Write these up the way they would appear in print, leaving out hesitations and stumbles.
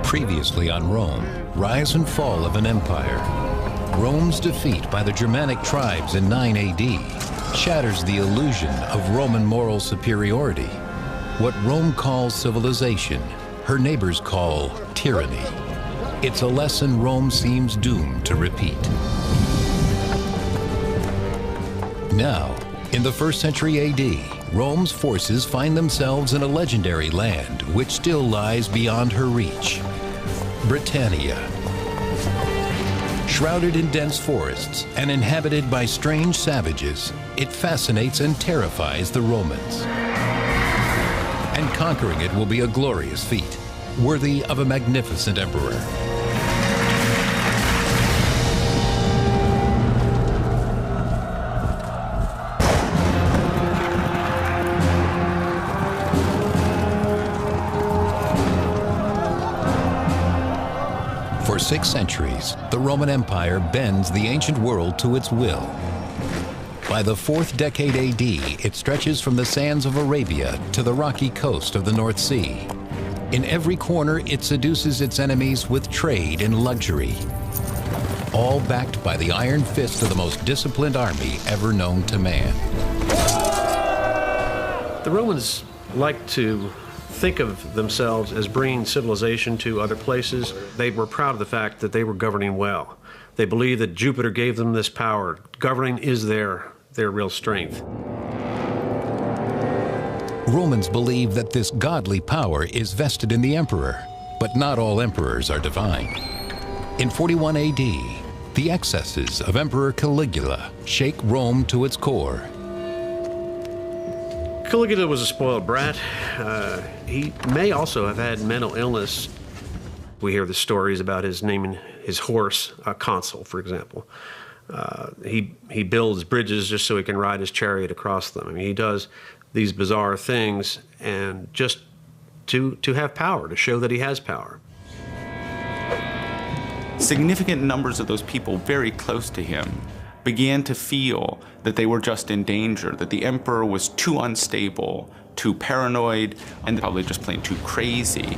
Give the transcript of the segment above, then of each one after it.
Previously on Rome, rise and fall of an empire. Rome's defeat by the Germanic tribes in 9 AD shatters the illusion of Roman moral superiority. What Rome calls civilization, her neighbors call tyranny. It's a lesson Rome seems doomed to repeat. Now, in the 1st century AD, Rome's forces find themselves in a legendary land which still lies beyond her reach. Britannia. Shrouded in dense forests and inhabited by strange savages, it fascinates and terrifies the Romans. And conquering it will be a glorious feat, worthy of a magnificent emperor. For 6 centuries, the Roman Empire bends the ancient world to its will. By the 4th decade AD, it stretches from the sands of Arabia to the rocky coast of the North Sea. In every corner, it seduces its enemies with trade and luxury, all backed by the iron fist of the most disciplined army ever known to man. The Romans like to think of themselves as bringing civilization to other places. They were proud of the fact that they were governing well. They believed that Jupiter gave them this power. Governing is their real strength. Romans believe that this godly power is vested in the emperor, but not all emperors are divine. In 41 AD, the excesses of Emperor Caligula shake Rome to its core. Caligula was a spoiled brat. He may also have had mental illness. We hear the stories about his naming his horse a consul, for example. He builds bridges just so he can ride his chariot across them. I mean, he does these bizarre things and just to have power, to show that he has power. Significant numbers of those people very close to him began to feel that they were just in danger, that the emperor was too unstable, too paranoid, and probably just plain too crazy.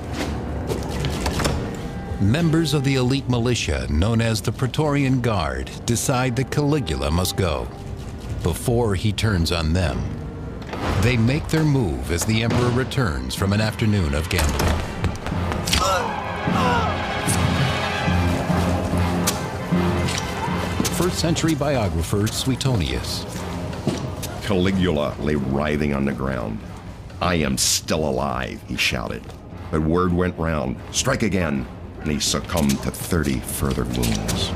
Members of the elite militia, known as the Praetorian Guard, decide that Caligula must go before he turns on them. They make their move as the emperor returns from an afternoon of gambling. First-century biographer Suetonius. Caligula lay writhing on the ground. "I am still alive," he shouted. But word went round, "Strike again," and he succumbed to 30 further wounds.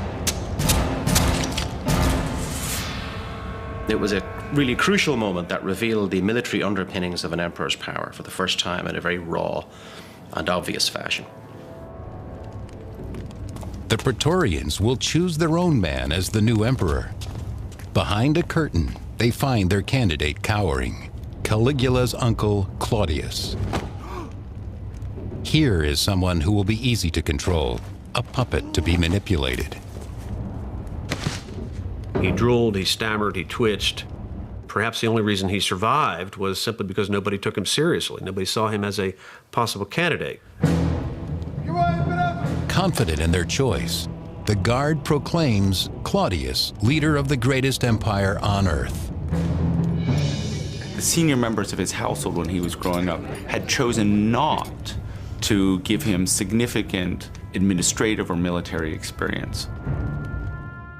It was a really crucial moment that revealed the military underpinnings of an emperor's power for the first time in a very raw and obvious fashion. The Praetorians will choose their own man as the new emperor. Behind a curtain, they find their candidate cowering, Caligula's uncle, Claudius. Here is someone who will be easy to control, a puppet to be manipulated. He drooled, he stammered, he twitched. Perhaps the only reason he survived was simply because nobody took him seriously. Nobody saw him as a possible candidate. Confident in their choice, the Guard proclaims Claudius leader of the greatest empire on earth. The senior members of his household when he was growing up had chosen not to give him significant administrative or military experience.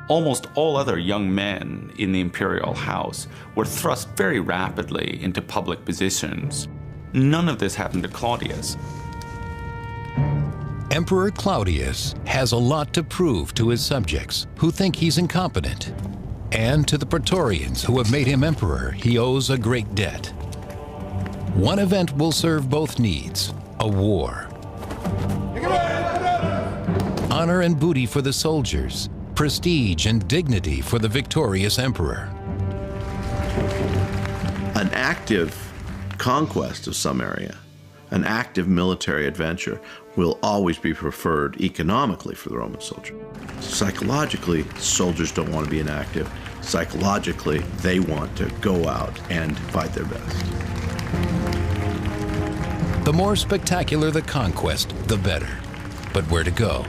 Almost all other young men in the imperial house were thrust very rapidly into public positions. None of this happened to Claudius. Emperor Claudius has a lot to prove to his subjects who think he's incompetent. And to the Praetorians who have made him emperor, he owes a great debt. One event will serve both needs, a war. Honor and booty for the soldiers, prestige and dignity for the victorious emperor. An active conquest of some area, an active military adventure, will always be preferred economically for the Roman soldier. Psychologically, soldiers don't want to be inactive. Psychologically, they want to go out and fight their best. The more spectacular the conquest, the better. but where to go.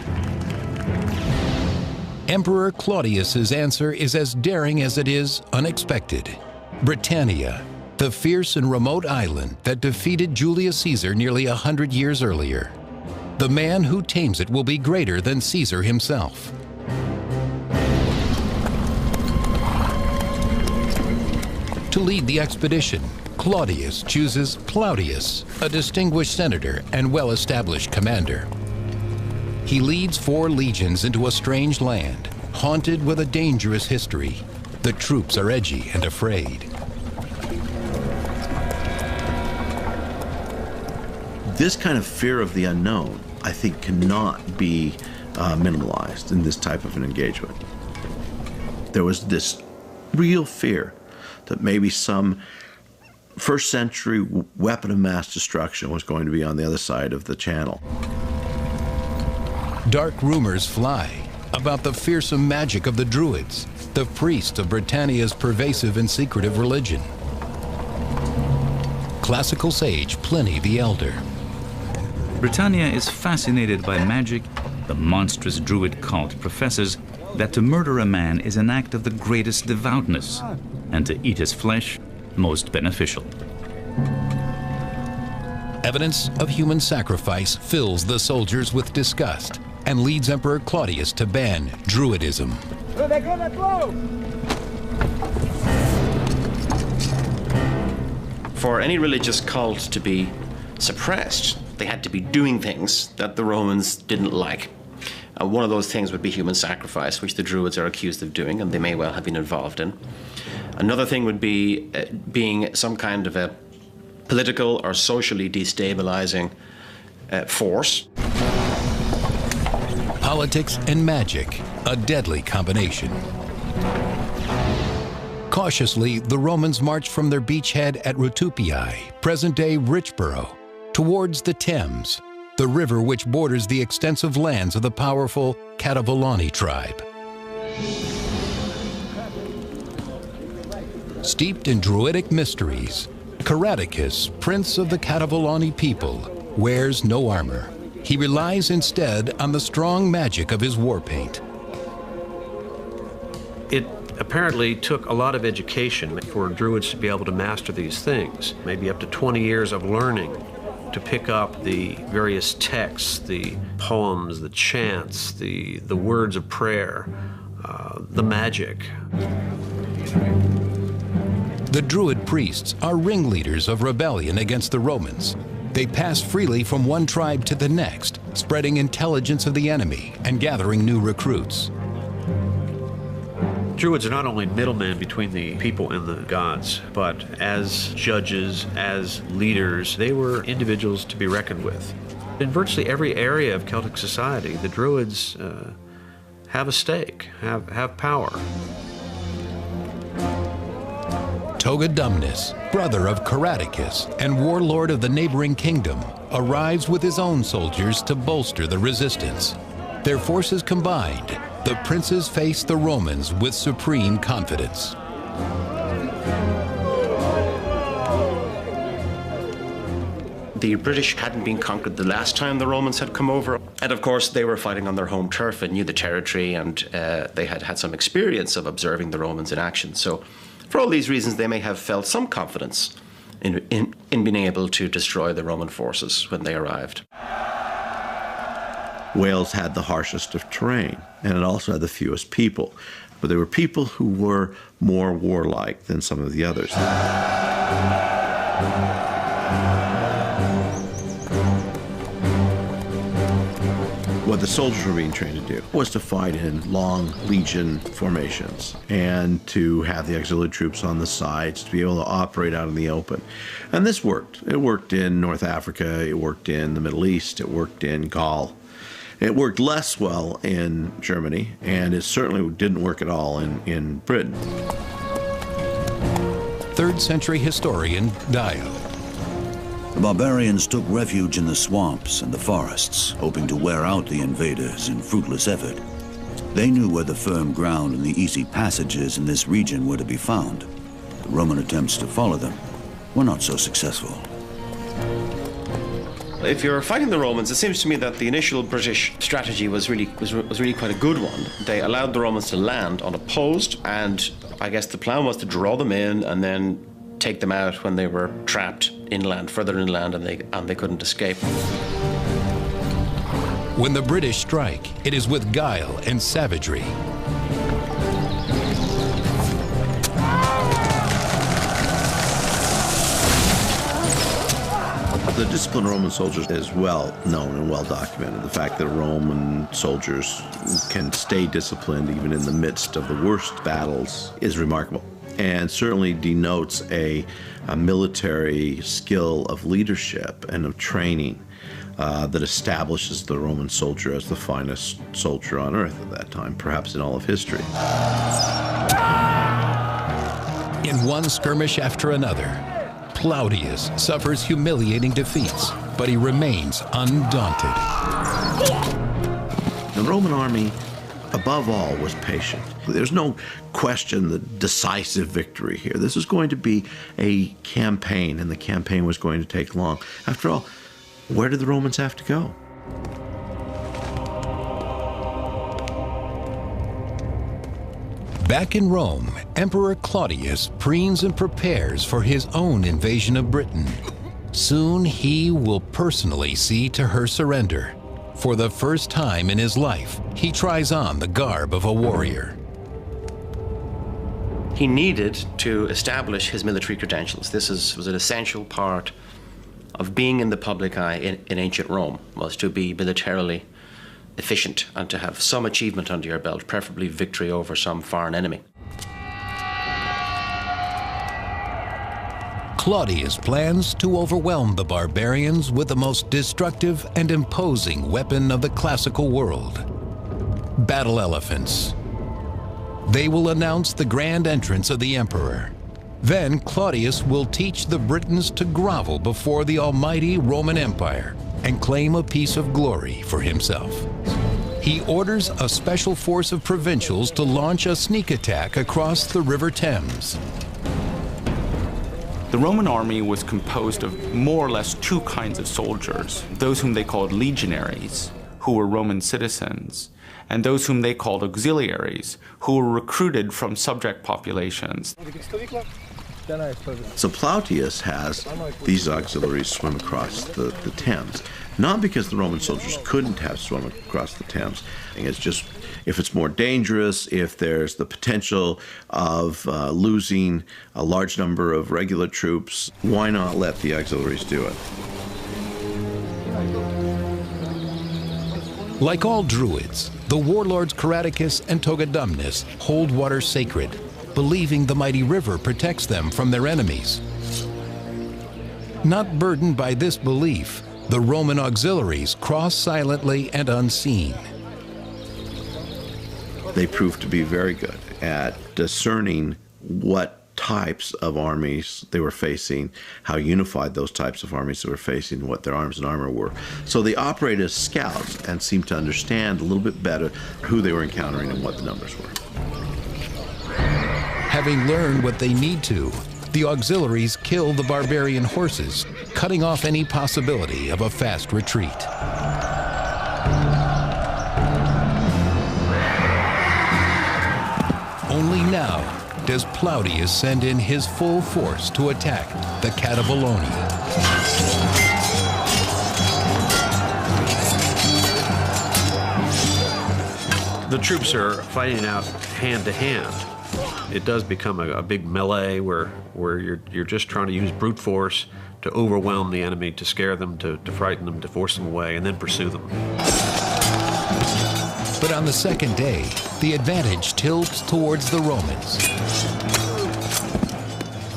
Emperor Claudius's answer is as daring as it is unexpected. Britannia, the fierce and remote island that defeated Julius Caesar nearly 100 years earlier. The man who tames it will be greater than Caesar himself. To lead the expedition, Claudius chooses Plautius, a distinguished senator and well-established commander. He leads 4 legions into a strange land, haunted with a dangerous history. The troops are edgy and afraid. This kind of fear of the unknown, I think, cannot be minimalized in this type of an engagement. There was this real fear that maybe some first century weapon of mass destruction was going to be on the other side of the channel. Dark rumors fly about the fearsome magic of the Druids, the priests of Britannia's pervasive and secretive religion. Classical sage Pliny the Elder. Britannia is fascinated by magic. The monstrous Druid cult professes that to murder a man is an act of the greatest devoutness, and to eat his flesh most beneficial. Evidence of human sacrifice fills the soldiers with disgust and leads Emperor Claudius to ban Druidism. For any religious cult to be suppressed, they had to be doing things that the Romans didn't like. One of those things would be human sacrifice, which the Druids are accused of doing, and they may well have been involved in. Another thing would be being some kind of a political or socially destabilizing force. Politics and magic, a deadly combination. Cautiously, the Romans marched from their beachhead at Rutupii, present-day Richborough, towards the Thames, the river which borders the extensive lands of the powerful Cativolani tribe. Steeped in Druidic mysteries, Caradicus, prince of the Cativolani people, wears no armor. He relies instead on the strong magic of his war paint. It apparently took a lot of education for Druids to be able to master these things, maybe up to 20 years of learning to pick up the various texts, the poems, the chants, the words of prayer, the magic. The Druid priests are ringleaders of rebellion against the Romans. They pass freely from one tribe to the next, spreading intelligence of the enemy and gathering new recruits. Druids are not only middlemen between the people and the gods, but as judges, as leaders, they were individuals to be reckoned with. In virtually every area of Celtic society, the Druids have a stake, have power. Togodumnus, brother of Caradicus and warlord of the neighboring kingdom, arrives with his own soldiers to bolster the resistance. Their forces combined, the princes face the Romans with supreme confidence. The British hadn't been conquered the last time the Romans had come over. And of course, they were fighting on their home turf and knew the territory, and they had had some experience of observing the Romans in action. So for all these reasons, they may have felt some confidence in being able to destroy the Roman forces when they arrived. Wales had the harshest of terrain, and it also had the fewest people. But there were people who were more warlike than some of the others. What the soldiers were being trained to do was to fight in long legion formations and to have the auxiliary troops on the sides to be able to operate out in the open. And this worked. It worked in North Africa, it worked in the Middle East, it worked in Gaul. It worked less well in Germany, and it certainly didn't work at all in Britain. 3rd century historian Dio. The barbarians took refuge in the swamps and the forests, hoping to wear out the invaders in fruitless effort. They knew where the firm ground and the easy passages in this region were to be found. The Roman attempts to follow them were not so successful. If you're fighting the Romans, it seems to me that the initial British strategy was really quite a good one. They allowed the Romans to land unopposed, and I guess the plan was to draw them in and then take them out when they were trapped inland, further inland, and they couldn't escape. When the British strike, it is with guile and savagery. The disciplined Roman soldiers is well known and well documented. The fact that Roman soldiers can stay disciplined even in the midst of the worst battles is remarkable, and certainly denotes a military skill of leadership and of training that establishes the Roman soldier as the finest soldier on earth at that time, perhaps in all of history. In one skirmish after another, Claudius suffers humiliating defeats, but he remains undaunted. The Roman army, above all, was patient. There's no question the decisive victory here. This was going to be a campaign, and the campaign was going to take long. After all, where did the Romans have to go? Back in Rome, Emperor Claudius preens and prepares for his own invasion of Britain. Soon he will personally see to her surrender. For the first time in his life, he tries on the garb of a warrior. He needed to establish his military credentials. This was an essential part of being in the public eye in ancient Rome, was to be militarily efficient and to have some achievement under your belt, preferably victory over some foreign enemy. Claudius plans to overwhelm the barbarians with the most destructive and imposing weapon of the classical world: battle elephants. They will announce the grand entrance of the emperor. Then Claudius will teach the Britons to grovel before the almighty Roman Empire and claim a piece of glory for himself. He orders a special force of provincials to launch a sneak attack across the River Thames. The Roman army was composed of more or less two kinds of soldiers: those whom they called legionaries, who were Roman citizens, and those whom they called auxiliaries, who were recruited from subject populations. So Plautius has these auxiliaries swim across the Thames, not because the Roman soldiers couldn't have swum across the Thames. It's just, if it's more dangerous, if there's the potential of losing a large number of regular troops, why not let the auxiliaries do it? Like all Druids, the warlords Caraticus and Togodumnus hold water sacred, believing the mighty river protects them from their enemies. Not burdened by this belief, the Roman auxiliaries cross silently and unseen. They proved to be very good at discerning what types of armies they were facing, how unified those types of armies they were facing, what their arms and armor were. So they operate as scouts and seemed to understand a little bit better who they were encountering and what the numbers were. Having learned what they need to, the auxiliaries kill the barbarian horses, cutting off any possibility of a fast retreat. Only now does Plautius send in his full force to attack the Catibaloni. The troops are fighting out hand to hand. It does become a big melee where you're just trying to use brute force to overwhelm the enemy, to scare them, to frighten them, to force them away, and then pursue them. But on the second day, the advantage tilts towards the Romans.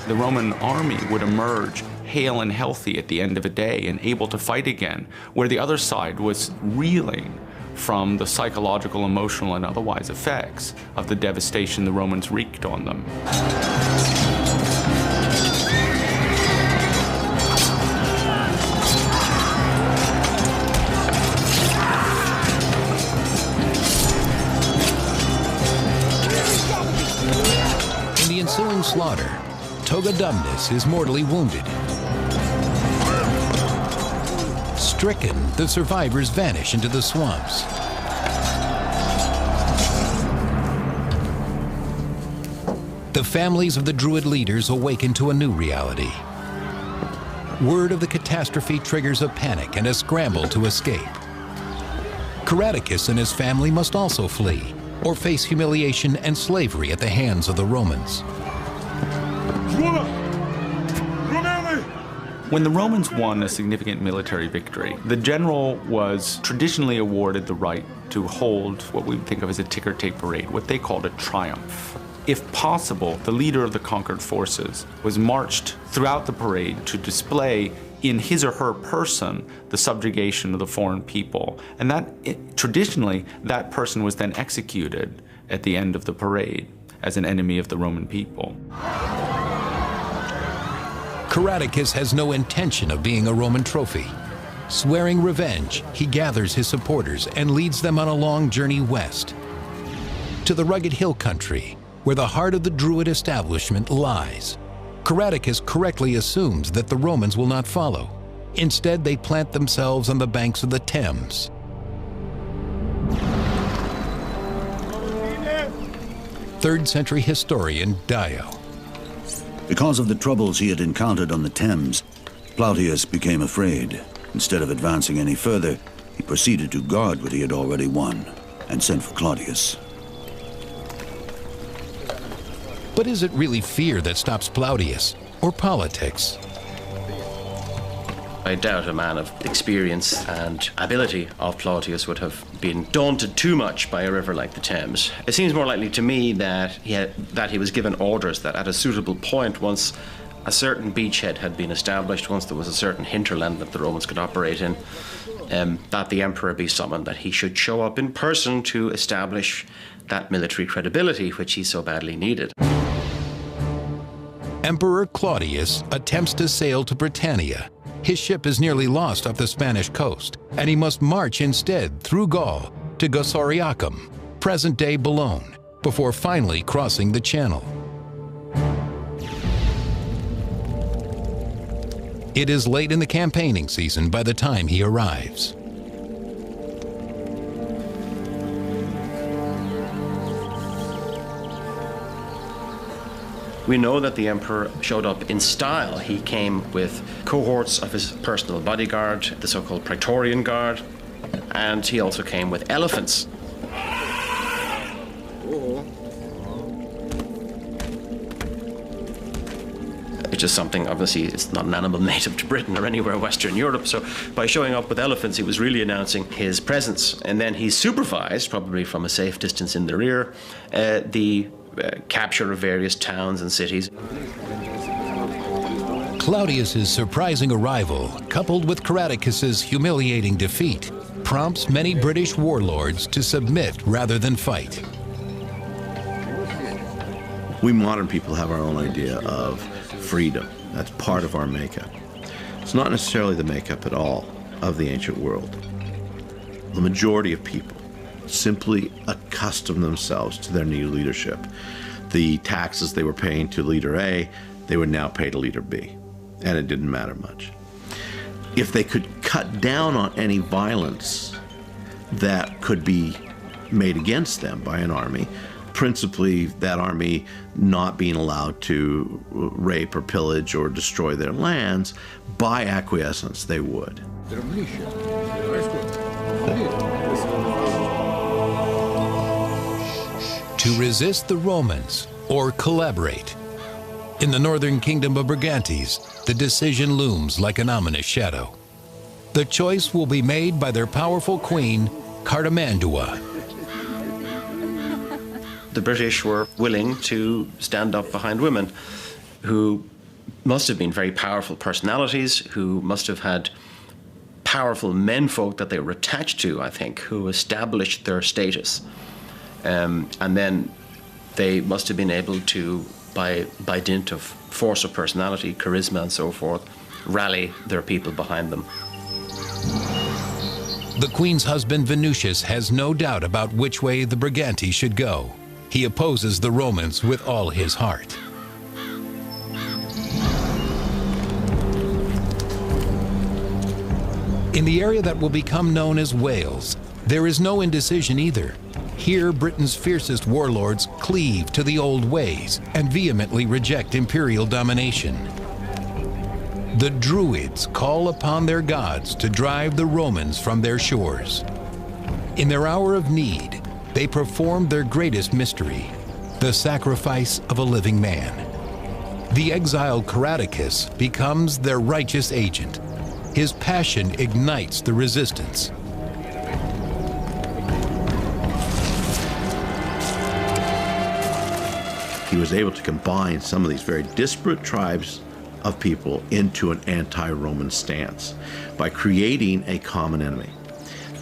The Roman army would emerge hale and healthy at the end of a day and able to fight again, where the other side was reeling from the psychological, emotional, and otherwise effects of the devastation the Romans wreaked on them. In the ensuing slaughter, Togodumnus is mortally wounded. Stricken, the survivors vanish into the swamps. The families of the Druid leaders awaken to a new reality. Word of the catastrophe triggers a panic and a scramble to escape. Caradicus and his family must also flee, or face humiliation and slavery at the hands of the Romans. When the Romans won a significant military victory, the general was traditionally awarded the right to hold what we think of as a ticker-tape parade, what they called a triumph. If possible, the leader of the conquered forces was marched throughout the parade to display in his or her person the subjugation of the foreign people. And traditionally, that person was then executed at the end of the parade as an enemy of the Roman people. Caradicus has no intention of being a Roman trophy. Swearing revenge, he gathers his supporters and leads them on a long journey west to the rugged hill country where the heart of the Druid establishment lies. Caradicus correctly assumes that the Romans will not follow. Instead, they plant themselves on the banks of the Thames. Third-century historian Dio. Because of the troubles he had encountered on the Thames, Plautius became afraid. Instead of advancing any further, he proceeded to guard what he had already won and sent for Claudius. But is it really fear that stops Plautius, or politics? I doubt a man of experience and ability of Plautius would have been daunted too much by a river like the Thames. It seems more likely to me that he was given orders that at a suitable point, once a certain beachhead had been established, once there was a certain hinterland that the Romans could operate in, that the emperor be summoned, that he should show up in person to establish that military credibility which he so badly needed. Emperor Claudius attempts to sail to Britannia. His ship is nearly lost off the Spanish coast, and he must march instead through Gaul to Gosoriacum, present-day Boulogne, before finally crossing the Channel. It is late in the campaigning season by the time he arrives. We know that the emperor showed up in style. He came with cohorts of his personal bodyguard, the so-called Praetorian Guard, and he also came with elephants. Which is something, obviously, it's not an animal native to Britain or anywhere in Western Europe, so by showing up with elephants, he was really announcing his presence. And then he supervised, probably from a safe distance in the rear, the capture of various towns and cities. Claudius's surprising arrival, coupled with Caradicus's humiliating defeat, prompts many British warlords to submit rather than fight. We modern people have our own idea of freedom. That's part of our makeup. It's not necessarily the makeup at all of the ancient world. The majority of people simply accustom themselves to their new leadership. The taxes they were paying to leader A, they would now pay to leader B, and it didn't matter much. If they could cut down on any violence that could be made against them by an army, principally that army not being allowed to rape or pillage or destroy their lands, by acquiescence they would. To resist the Romans or collaborate. In the northern kingdom of Brigantes, the decision looms like an ominous shadow. The choice will be made by their powerful queen, Cartimandua. The British were willing to stand up behind women who must have been very powerful personalities, who must have had powerful menfolk that they were attached to, I think, who established their status. And then they must have been able to, by dint of force of personality, charisma and so forth, rally their people behind them. The queen's husband Venutius has no doubt about which way the Briganti should go. He opposes the Romans with all his heart. In the area that will become known as Wales, there is no indecision either. Here, Britain's fiercest warlords cleave to the old ways and vehemently reject imperial domination. The Druids call upon their gods to drive the Romans from their shores. In their hour of need, they perform their greatest mystery, the sacrifice of a living man. The exiled Caradicus becomes their righteous agent. His passion ignites the resistance. He was able to combine some of these very disparate tribes of people into an anti-Roman stance by creating a common enemy.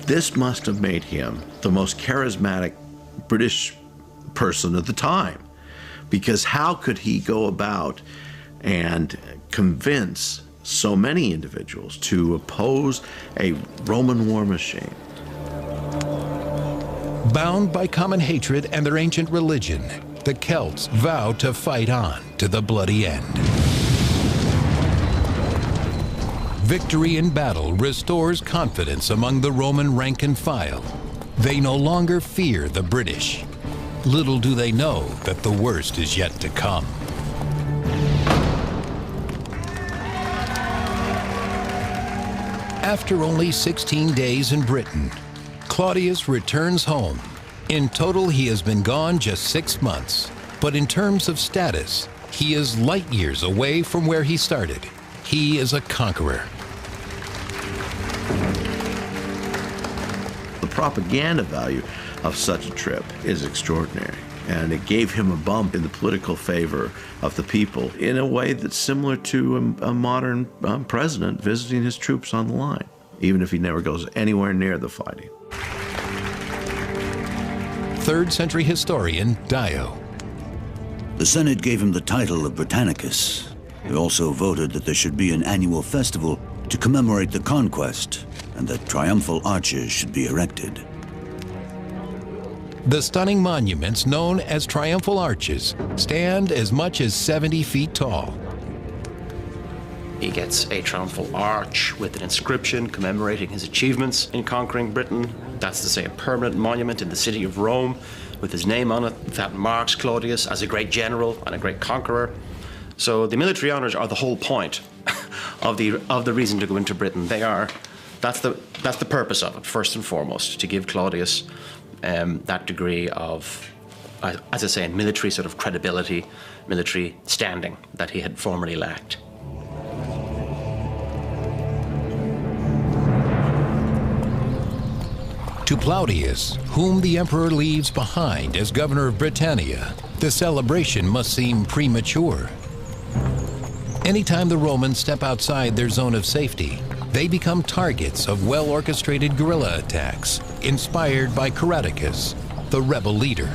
This must have made him the most charismatic British person of the time, because how could he go about and convince so many individuals to oppose a Roman war machine? Bound by common hatred and their ancient religion, the Celts vow to fight on to the bloody end. Victory in battle restores confidence among the Roman rank and file. They no longer fear the British. Little do they know that the worst is yet to come. After only 16 days in Britain, Claudius returns home. In total, he has been gone just 6 months. But in terms of status, he is light years away from where he started. He is a conqueror. The propaganda value of such a trip is extraordinary, and it gave him a bump in the political favor of the people in a way that's similar to a modern president visiting his troops on the line, even if he never goes anywhere near the fighting. 3rd century historian Dio. The Senate gave him the title of Britannicus. They also voted that there should be an annual festival to commemorate the conquest, and that triumphal arches should be erected. The stunning monuments known as triumphal arches stand as much as 70 feet tall. He gets a triumphal arch with an inscription commemorating his achievements in conquering Britain. That's to say, a permanent monument in the city of Rome with his name on it that marks Claudius as a great general and a great conqueror. So the military honors are the whole point of the reason to go into Britain. That's the purpose of it, first and foremost, to give Claudius that degree of, as I say, military sort of credibility, military standing that he had formerly lacked. To Plautius, whom the emperor leaves behind as governor of Britannia, the celebration must seem premature. Anytime the Romans step outside their zone of safety, they become targets of well-orchestrated guerrilla attacks, inspired by Caradicus, the rebel leader.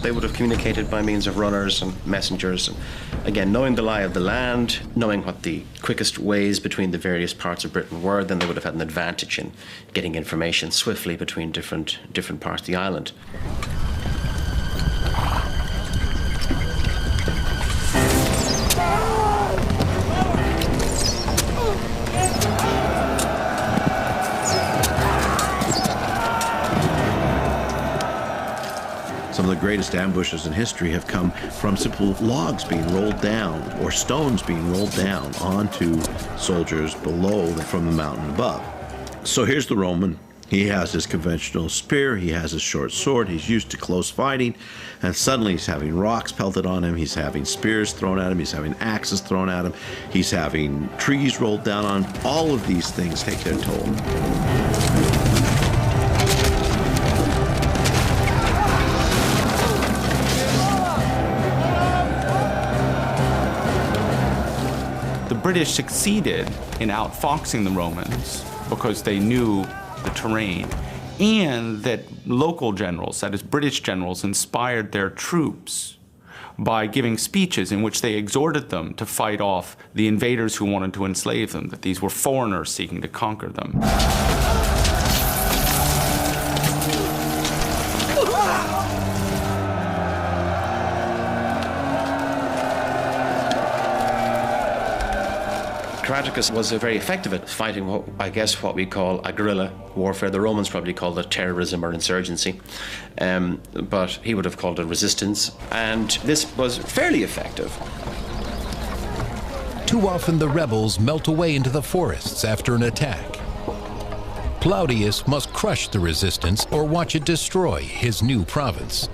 They would have communicated by means of runners and messengers. And again, knowing the lie of the land, knowing what the quickest ways between the various parts of Britain were, then they would have had an advantage in getting information swiftly between different parts of the island. Some of the greatest ambushes in history have come from simple logs being rolled down or stones being rolled down onto soldiers below from the mountain above. So here's the Roman. He has his conventional spear, he has his short sword, he's used to close fighting, and suddenly he's having rocks pelted on him, he's having spears thrown at him, he's having axes thrown at him, he's having trees rolled down on him. All of these things take their toll. The British succeeded in outfoxing the Romans because they knew the terrain, and that local generals, that is British generals, inspired their troops by giving speeches in which they exhorted them to fight off the invaders who wanted to enslave them, that these were foreigners seeking to conquer them. Caractacus was very effective at fighting what we call a guerrilla warfare. The Romans probably called it terrorism or insurgency, but he would have called it resistance, and this was fairly effective. Too often the rebels melt away into the forests after an attack. Claudius must crush the resistance or watch it destroy his new province.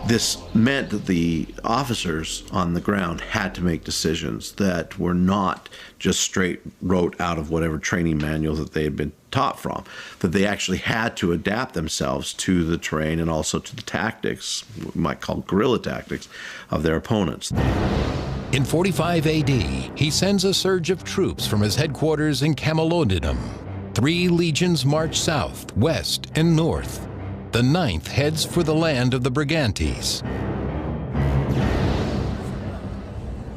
This meant that the officers on the ground had to make decisions that were not just straight wrote out of whatever training manual that they had been taught from, that they actually had to adapt themselves to the terrain and also to the tactics, we might call guerrilla tactics, of their opponents. In 45 AD, he sends a surge of troops from his headquarters in Camalodunum. 3 legions march south, west, and north. The 9th heads for the land of the Brigantes.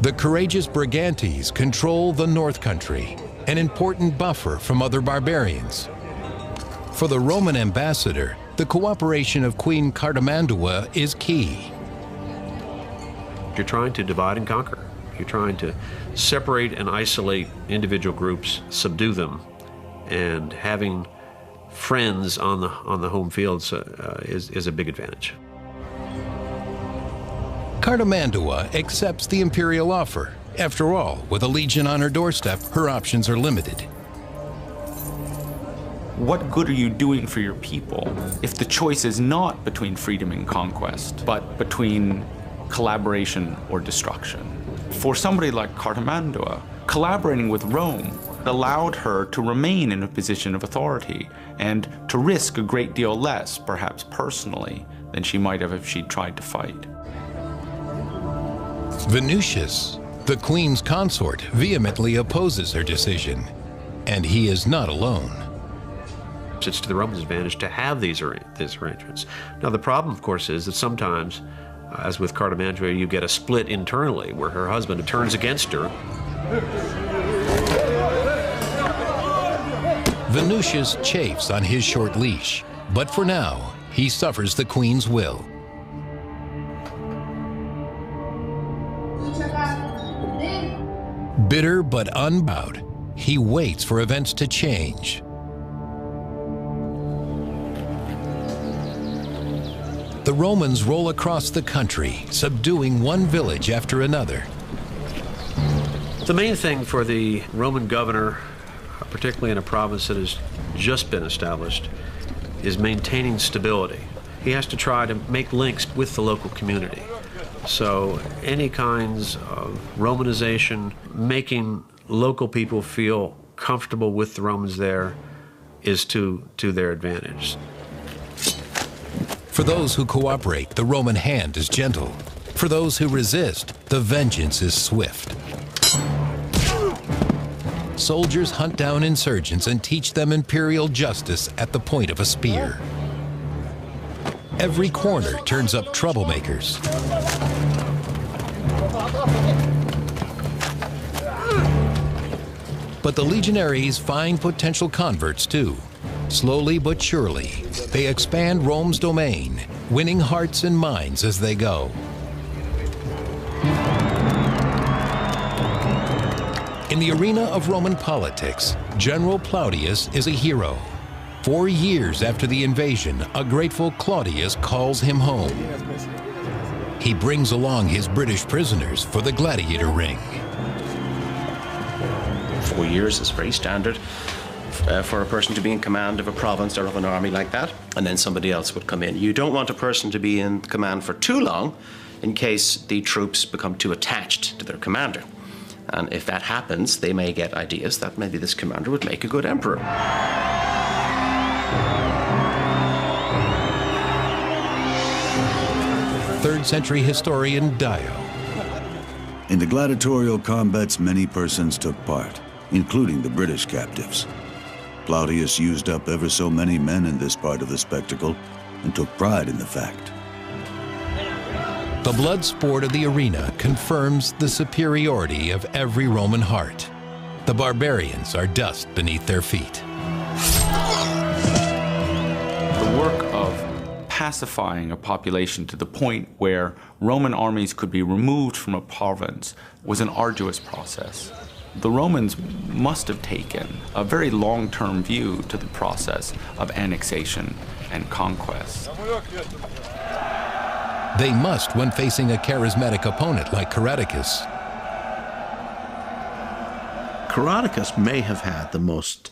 The courageous Brigantes control the North Country, an important buffer from other barbarians. For the Roman ambassador, the cooperation of Queen Cartimandua is key. You're trying to divide and conquer. You're trying to separate and isolate individual groups, subdue them, and having friends on the home fields is a big advantage. Cartimandua accepts the imperial offer. After all, with a legion on her doorstep, her options are limited. What good are you doing for your people if the choice is not between freedom and conquest, but between collaboration or destruction? For somebody like Cartimandua, collaborating with Rome allowed her to remain in a position of authority and to risk a great deal less, perhaps personally, than she might have if she'd tried to fight. Venutius, the queen's consort, vehemently opposes her decision, and he is not alone. It's to the Romans' advantage to have these arrangements. Now the problem, of course, is that sometimes, as with Cartimandua, you get a split internally where her husband turns against her. Venutius chafes on his short leash, but for now, he suffers the queen's will. Bitter but unbowed, he waits for events to change. The Romans roll across the country, subduing one village after another. The main thing for the Roman governor, particularly in a province that has just been established, is maintaining stability. He has to try to make links with the local community. So any kinds of Romanization, making local people feel comfortable with the Romans there, is to their advantage. For those who cooperate, the Roman hand is gentle. For those who resist, the vengeance is swift. Soldiers hunt down insurgents and teach them imperial justice at the point of a spear. Every corner turns up troublemakers. But the legionaries find potential converts too. Slowly but surely, they expand Rome's domain, winning hearts and minds as they go. In the arena of Roman politics, General Claudius is a hero. 4 years after the invasion, a grateful Claudius calls him home. He brings along his British prisoners for the gladiator ring. 4 years is very standard for a person to be in command of a province or of an army like that, and then somebody else would come in. You don't want a person to be in command for too long in case the troops become too attached to their commander. And if that happens, they may get ideas that maybe this commander would make a good emperor. 3rd century historian Dio. In the gladiatorial combats, many persons took part, including the British captives. Claudius used up ever so many men in this part of the spectacle and took pride in the fact. The blood sport of the arena confirms the superiority of every Roman heart. The barbarians are dust beneath their feet. The work of pacifying a population to the point where Roman armies could be removed from a province was an arduous process. The Romans must have taken a very long-term view to the process of annexation and conquest. They must when facing a charismatic opponent like Caradicus. Caradicus may have had the most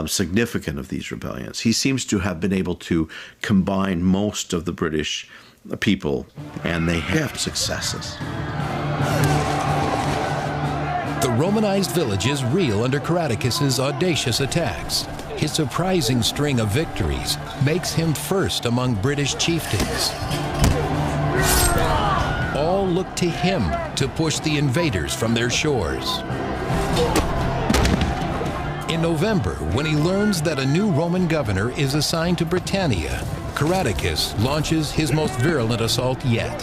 significant of these rebellions. He seems to have been able to combine most of the British people, and they have successes. The Romanized villages reel under Caradicus's audacious attacks. His surprising string of victories makes him first among British chieftains. All look to him to push the invaders from their shores. In November, when he learns that a new Roman governor is assigned to Britannia, Caradicus launches his most virulent assault yet.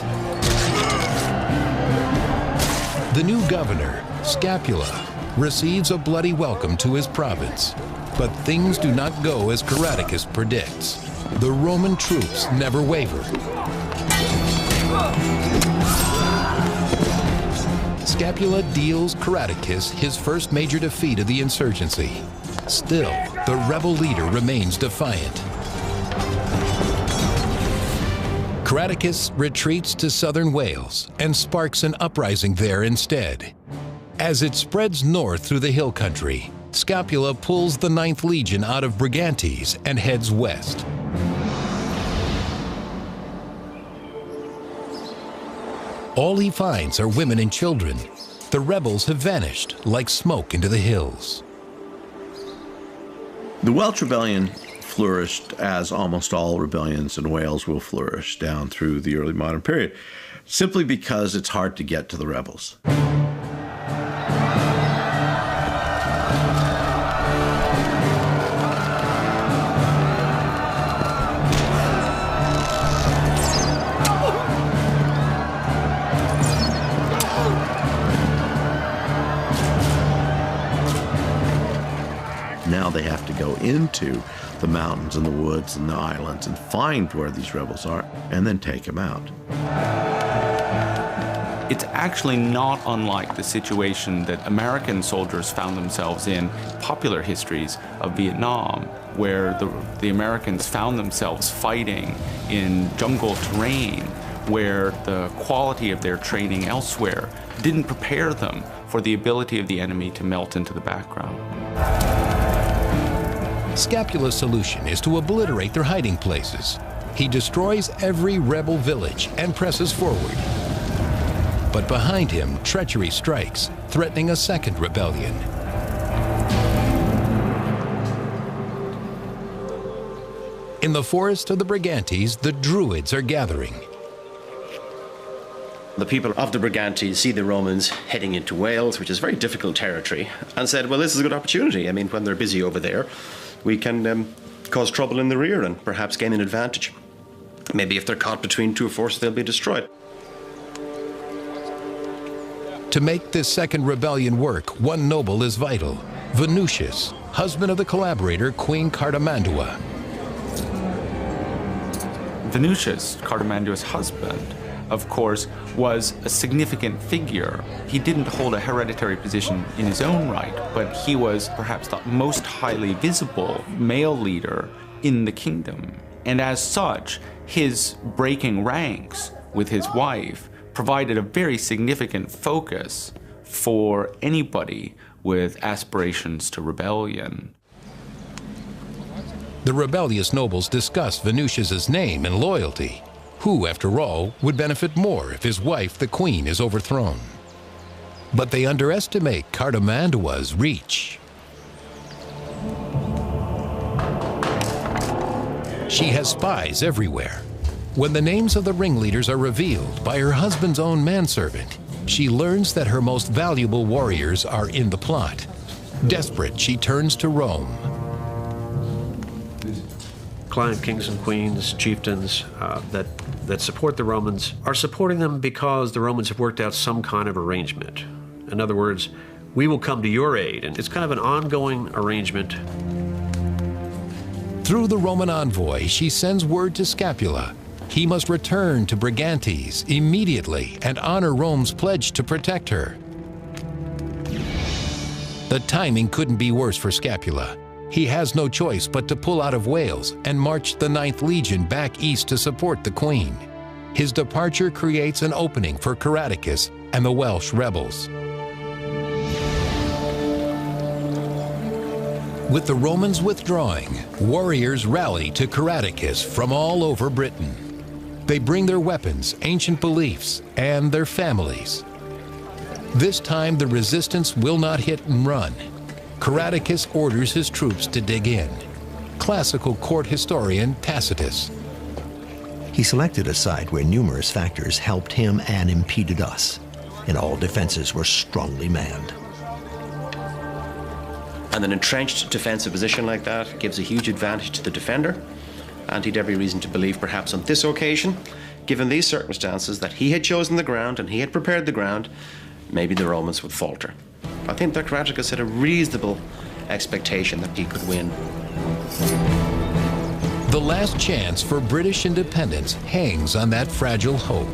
The new governor, Scapula, receives a bloody welcome to his province. But things do not go as Caradicus predicts. The Roman troops never waver. Scapula deals Caradicus his first major defeat of the insurgency. Still, the rebel leader remains defiant. Caradicus retreats to southern Wales and sparks an uprising there instead. As it spreads north through the hill country, Scapula pulls the 9th Legion out of Brigantes and heads west. All he finds are women and children. The rebels have vanished like smoke into the hills. The Welsh Rebellion flourished as almost all rebellions in Wales will flourish down through the early modern period, simply because it's hard to get to the rebels. Now they have to go into the mountains and the woods and the islands and find where these rebels are and then take them out. It's actually not unlike the situation that American soldiers found themselves in popular histories of Vietnam, where the Americans found themselves fighting in jungle terrain where the quality of their training elsewhere didn't prepare them for the ability of the enemy to melt into the background. Scapula's solution is to obliterate their hiding places. He destroys every rebel village and presses forward. But behind him, treachery strikes, threatening a second rebellion. In the forest of the Brigantes, the Druids are gathering. The people of the Brigantes see the Romans heading into Wales, which is very difficult territory, and said, well, this is a good opportunity. I mean, when they're busy over there, we can cause trouble in the rear and perhaps gain an advantage. Maybe if they're caught between two forces, they'll be destroyed. To make this second rebellion work, one noble is vital, Venusius, husband of the collaborator Queen Cartimandua. Venusius, Cartimandua's husband, of course, was a significant figure. He didn't hold a hereditary position in his own right, but he was perhaps the most highly visible male leader in the kingdom. And as such, his breaking ranks with his wife provided a very significant focus for anybody with aspirations to rebellion. The rebellious nobles discuss Venusius's name and loyalty. Who, after all, would benefit more if his wife, the queen, is overthrown? But they underestimate Cartimandua's reach. She has spies everywhere. When the names of the ringleaders are revealed by her husband's own manservant, she learns that her most valuable warriors are in the plot. Desperate, she turns to Rome. Client kings and queens, chieftains that support the Romans are supporting them because the Romans have worked out some kind of arrangement. In other words, we will come to your aid, and it's kind of an ongoing arrangement. Through the Roman envoy, she sends word to Scapula. He must return to Brigantes immediately and honor Rome's pledge to protect her. The timing couldn't be worse for Scapula. He has no choice but to pull out of Wales and march the 9th Legion back east to support the Queen. His departure creates an opening for Caradicus and the Welsh rebels. With the Romans withdrawing, warriors rally to Caradicus from all over Britain. They bring their weapons, ancient beliefs, and their families. This time the resistance will not hit and run. Caradicus orders his troops to dig in. Classical court historian Tacitus. He selected a site where numerous factors helped him and impeded us, and all defenses were strongly manned. And an entrenched defensive position like that gives a huge advantage to the defender, and he'd every reason to believe, perhaps on this occasion, given these circumstances, that he had chosen the ground and he had prepared the ground, maybe the Romans would falter. I think that Caradicus had a reasonable expectation that he could win. The last chance for British independence hangs on that fragile hope.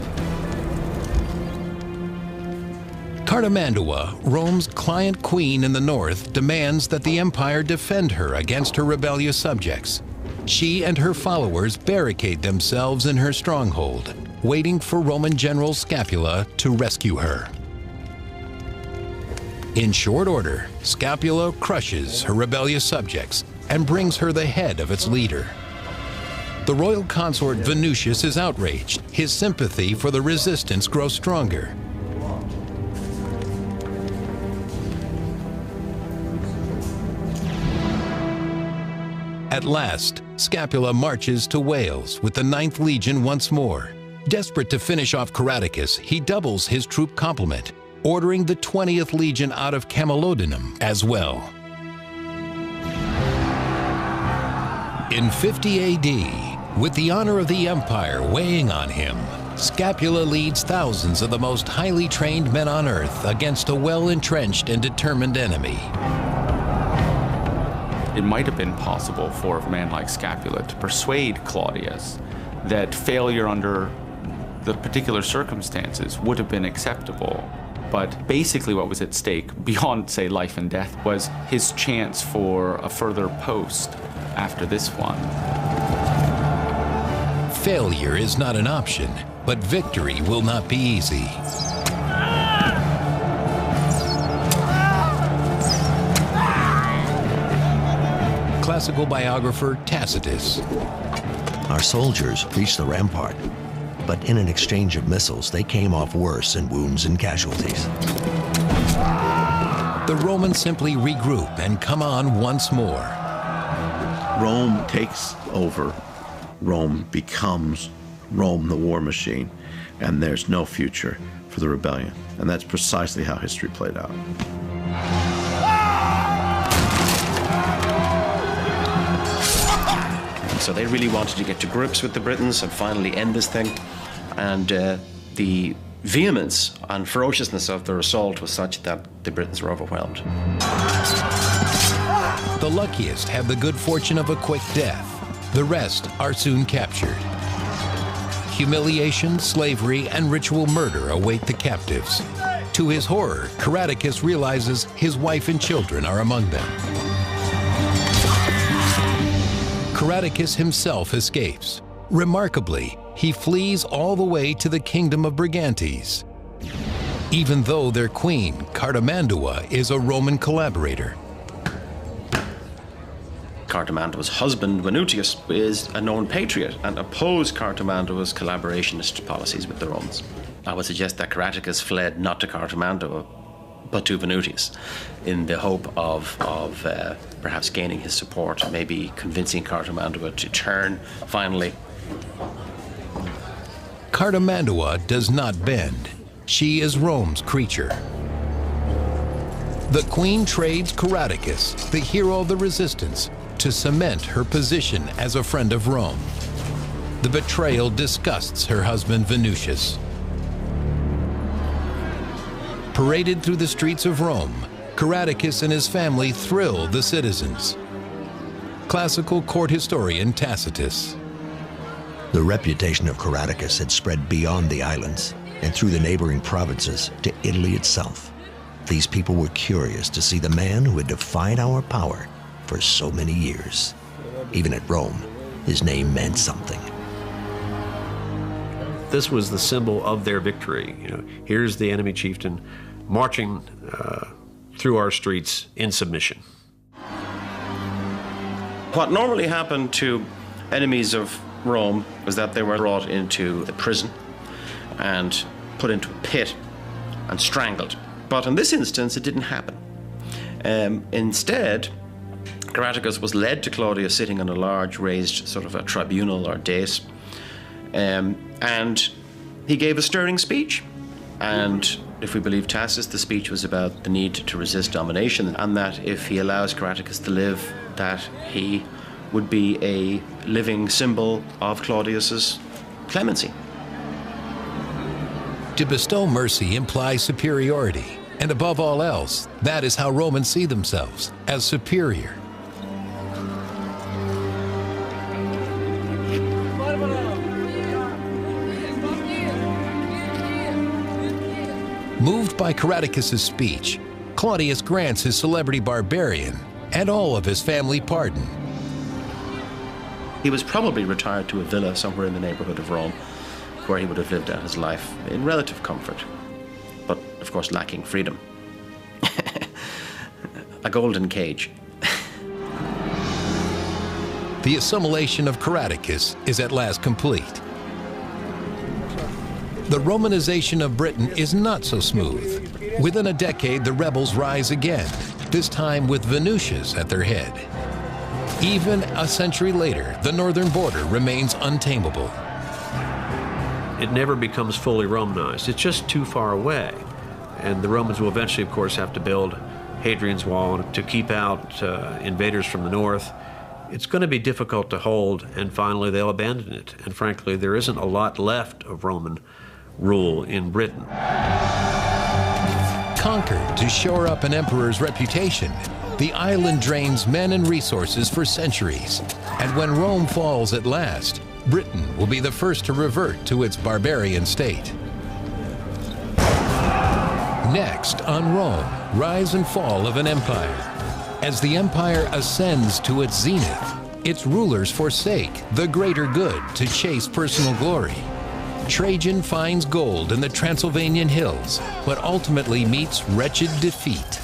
Cartimandua, Rome's client queen in the north, demands that the empire defend her against her rebellious subjects. She and her followers barricade themselves in her stronghold, waiting for Roman General Scapula to rescue her. In short order, Scapula crushes her rebellious subjects and brings her the head of its leader. The royal consort Venutius is outraged. His sympathy for the resistance grows stronger. At last, Scapula marches to Wales with the 9th Legion once more. Desperate to finish off Caradicus, he doubles his troop complement, ordering the 20th Legion out of Camalodunum as well. In 50 AD, with the honor of the empire weighing on him, Scapula leads thousands of the most highly trained men on earth against a well-entrenched and determined enemy. It might have been possible for a man like Scapula to persuade Claudius that failure under the particular circumstances would have been acceptable. But basically what was at stake, beyond, say, life and death, was his chance for a further post after this one. Failure is not an option, but victory will not be easy. Classical biographer Tacitus. Our soldiers reached the rampart, but in an exchange of missiles, they came off worse in wounds and casualties. The Romans simply regroup and come on once more. Rome takes over. Rome becomes Rome, the war machine, and there's no future for the rebellion. And that's precisely how history played out. So they really wanted to get to grips with the Britons and finally end this thing. And the vehemence and ferociousness of their assault was such that the Britons were overwhelmed. The luckiest have the good fortune of a quick death. The rest are soon captured. Humiliation, slavery, and ritual murder await the captives. To his horror, Caradicus realizes his wife and children are among them. Caradicus himself escapes. Remarkably, he flees all the way to the kingdom of Brigantes, even though their queen, Cartimandua, is a Roman collaborator. Cartimandua's husband, Venutius, is a known patriot and opposed Cartimandua's collaborationist policies with the Romans. I would suggest that Caradicus fled not to Cartimandua, but to Venutius, in the hope of perhaps gaining his support, maybe convincing Cartimandua to turn, finally. Cartimandua does not bend. She is Rome's creature. The queen trades Caradicus, the hero of the resistance, to cement her position as a friend of Rome. The betrayal disgusts her husband Venutius. Paraded through the streets of Rome, Caradicus and his family thrill the citizens. classical court historian Tacitus. The reputation of Caradicus had spread beyond the islands and through the neighboring provinces to Italy itself. These people were curious to see the man who had defied our power for so many years. Even at Rome, his name meant something. This was the symbol of their victory. You know, here's the enemy chieftain marching through our streets in submission. What normally happened to enemies of Rome was that they were brought into the prison and put into a pit and strangled. But in this instance, it didn't happen. Instead, Caradicus was led to Claudius sitting on a large raised sort of a tribunal or dais, and he gave a stirring speech. And if we believe Tacitus, the speech was about the need to resist domination, and that if he allows Caradicus to live, that he would be a living symbol of Claudius's clemency. To bestow mercy implies superiority, and above all else, that is how Romans see themselves, as superior. Moved by Caradicus' speech, Claudius grants his celebrity barbarian and all of his family pardon. He was probably retired to a villa somewhere in the neighborhood of Rome, where he would have lived out his life in relative comfort, but of course lacking freedom. A golden cage. The assimilation of Caradicus is at last complete. The Romanization of Britain is not so smooth. Within a decade, the rebels rise again, this time with Venusians at their head. Even a century later, the northern border remains untamable. It never becomes fully Romanized. It's just too far away. And the Romans will eventually, of course, have to build Hadrian's Wall to keep out invaders from the north. It's going to be difficult to hold, and finally they'll abandon it. And frankly, there isn't a lot left of Roman rule in Britain. Conquered to shore up an emperor's reputation, the island drains men and resources for centuries. And when Rome falls at last, Britain will be the first to revert to its barbarian state. Next on Rome, rise and fall of an empire. As the empire ascends to its zenith, its rulers forsake the greater good to chase personal glory. Trajan finds gold in the Transylvanian hills, but ultimately meets wretched defeat.